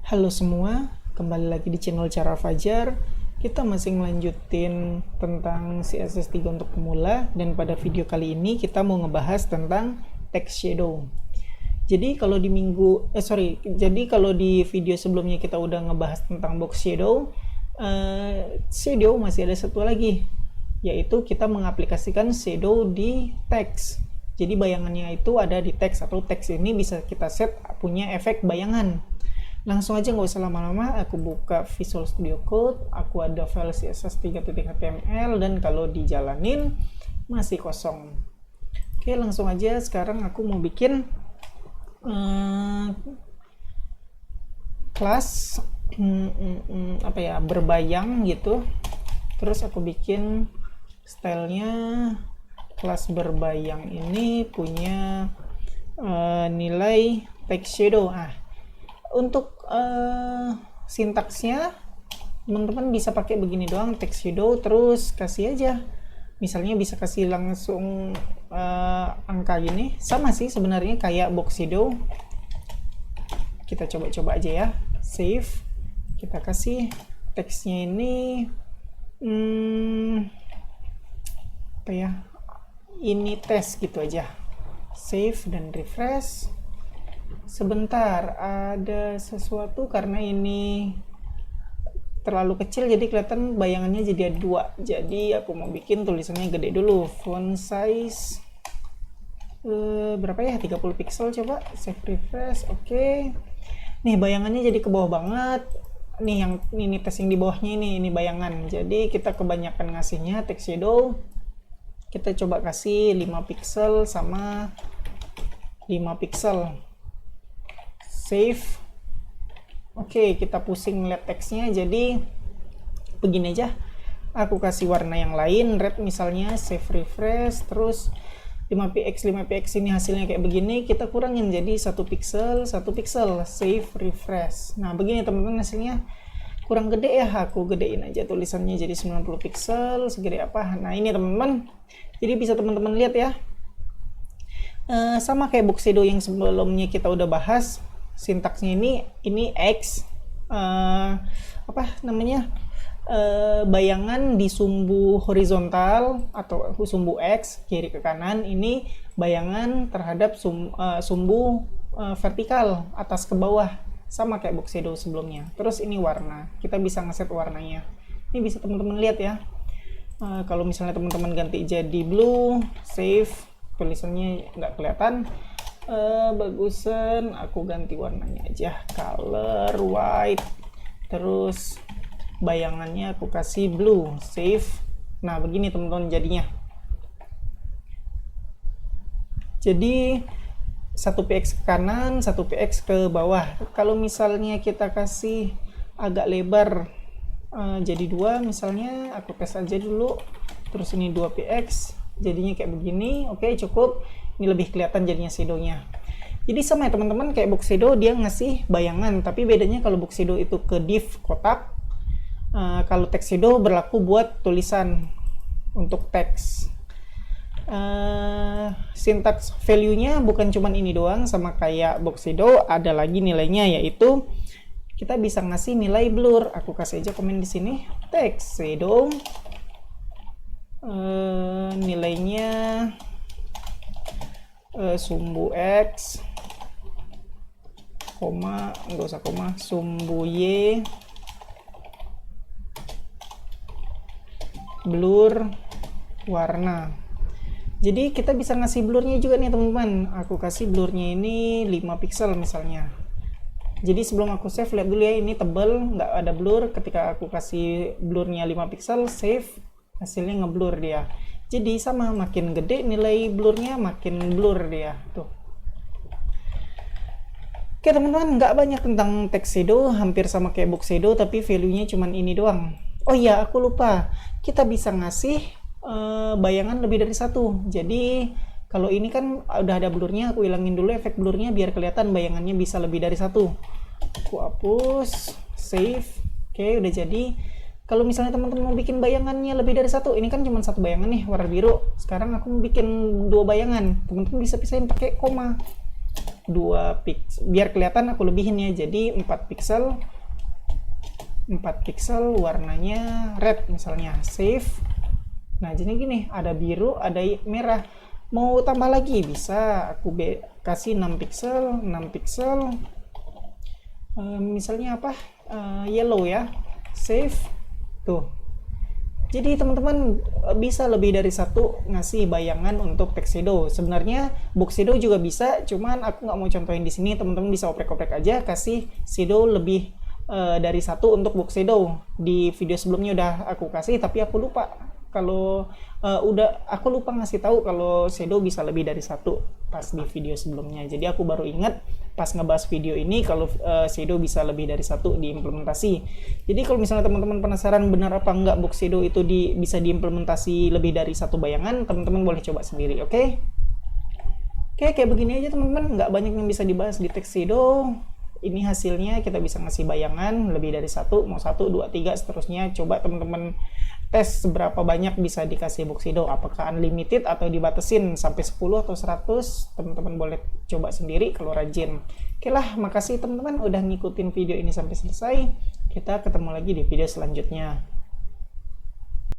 Halo semua, kembali lagi di channel Cara Fajar. Kita masih melanjutin tentang CSS3 untuk pemula, dan pada video kali ini kita mau ngebahas tentang text shadow. Jadi kalau di video sebelumnya kita udah ngebahas tentang box shadow, shadow masih ada satu lagi, yaitu kita mengaplikasikan shadow di teks. Jadi bayangannya itu ada di teks, atau teks ini bisa kita set punya efek bayangan. Langsung aja, nggak usah lama-lama, aku buka Visual Studio Code, aku ada file css3.html, dan kalau dijalanin masih kosong. Oke, langsung aja. Sekarang aku mau bikin kelas berbayang gitu. Terus aku bikin stylenya kelas berbayang ini punya nilai text shadow. Untuk sintaksnya teman-teman bisa pakai begini doang, text shadow, terus kasih aja, misalnya bisa kasih langsung angka gini, sama sih sebenarnya kayak box shadow. Kita coba-coba aja ya, save, kita kasih teksnya ini ini tes gitu aja, save dan refresh. Sebentar, ada sesuatu karena ini terlalu kecil jadi kelihatan bayangannya jadi ada dua. Jadi aku mau bikin tulisannya gede dulu. Font size berapa ya? 30 pixel. Coba save, refresh. Oke. Nih bayangannya jadi ke bawah banget. Nih yang ini tes yang di bawahnya ini bayangan. Jadi kita kebanyakan ngasihnya text shadow. Kita coba kasih 5 pixel sama 5 pixel. Save. Oke, kita pusing lihat teksnya, jadi begini aja. Aku kasih warna yang lain, red misalnya, save, refresh, terus 5px ini hasilnya kayak begini, kita kurangin jadi 1 pixel, save, refresh. Nah, begini teman-teman hasilnya. Kurang gede ya, aku gedein aja tulisannya jadi 90 pixel, segede apa. Nah, ini teman-teman. Jadi bisa teman-teman lihat ya. Sama kayak box shadow yang sebelumnya kita udah bahas. Sintaksnya ini X, bayangan di sumbu horizontal atau sumbu X kiri ke kanan, ini bayangan terhadap sumbu vertikal atas ke bawah, sama kayak box shadow sebelumnya. Terus ini warna, kita bisa ngeset warnanya. Ini bisa teman-teman lihat ya. Kalau misalnya teman-teman ganti jadi blue, save, tulisannya nggak kelihatan. Bagusan aku ganti warnanya aja, color white, terus bayangannya aku kasih blue, save. Nah begini teman-teman jadinya. Jadi 1px ke kanan, 1px ke bawah. Kalau misalnya kita kasih agak lebar, jadi 2 misalnya, aku tes aja dulu. Terus ini 2px, jadinya kayak begini. Oke, cukup. Ini lebih kelihatan jadinya shadownya. Jadi sama ya teman-teman, kayak box shadow dia ngasih bayangan, tapi bedanya kalau box shadow itu ke div kotak, kalau text shadow berlaku buat tulisan untuk teks. Syntax value-nya bukan cuma ini doang, sama kayak box shadow ada lagi nilainya, yaitu kita bisa ngasih nilai blur. Aku kasih aja komen di sini, text shadow nilainya sumbu X, koma, nggak usah koma, sumbu Y, blur, warna. Jadi kita bisa ngasih blurnya juga nih teman-teman. Aku kasih blurnya ini 5 pixel misalnya. Jadi sebelum aku save, lihat dulu ya, ini tebal, nggak ada blur. Ketika aku kasih blurnya 5 pixel, save, hasilnya ngeblur dia. Jadi sama, makin gede nilai blurnya makin blur dia tuh. Oke teman-teman, nggak banyak tentang text shadow, hampir sama kayak box shadow, tapi value-nya cuman ini doang. Oh iya, aku lupa, kita bisa ngasih bayangan lebih dari satu. Jadi kalau ini kan udah ada blurnya, aku hilangin dulu efek blurnya biar kelihatan bayangannya bisa lebih dari satu. Aku hapus, save. Oke, udah jadi. Kalau misalnya teman-teman mau bikin bayangannya lebih dari satu, ini kan cuma satu bayangan nih warna biru. Sekarang aku mau bikin 2 bayangan, teman-teman bisa pisahin pakai koma. biar kelihatan aku lebihin ya, jadi 4 pixel warnanya red misalnya, save. Nah jadi gini, ada biru ada merah, mau tambah lagi bisa, aku kasih 6 pixel misalnya apa, yellow ya, save. Tuh, jadi teman-teman bisa lebih dari satu ngasih bayangan untuk text shadow. Sebenarnya box shadow juga bisa, cuman aku nggak mau contohin di sini. Teman-teman bisa oprek-oprek aja, kasih shadow lebih dari satu untuk box shadow. Di video sebelumnya udah aku kasih, tapi aku lupa kalau aku lupa ngasih tahu kalau shadow bisa lebih dari satu pas di video sebelumnya. Jadi aku baru ingat pas ngebahas video ini kalau shadow bisa lebih dari satu diimplementasi. Jadi kalau misalnya teman-teman penasaran benar apa enggak box shadow itu bisa diimplementasi lebih dari satu bayangan, teman-teman boleh coba sendiri, oke? Oke, kayak begini aja teman-teman, nggak banyak yang bisa dibahas di text shadow. Ini hasilnya, kita bisa ngasih bayangan lebih dari satu, mau 1, 2, 3, seterusnya. Coba teman-teman tes seberapa banyak bisa dikasih box shadow, apakah unlimited atau dibatasin sampai 10 atau 100. Teman-teman boleh coba sendiri kalau rajin. Oke lah, makasih teman-teman udah ngikutin video ini sampai selesai. Kita ketemu lagi di video selanjutnya.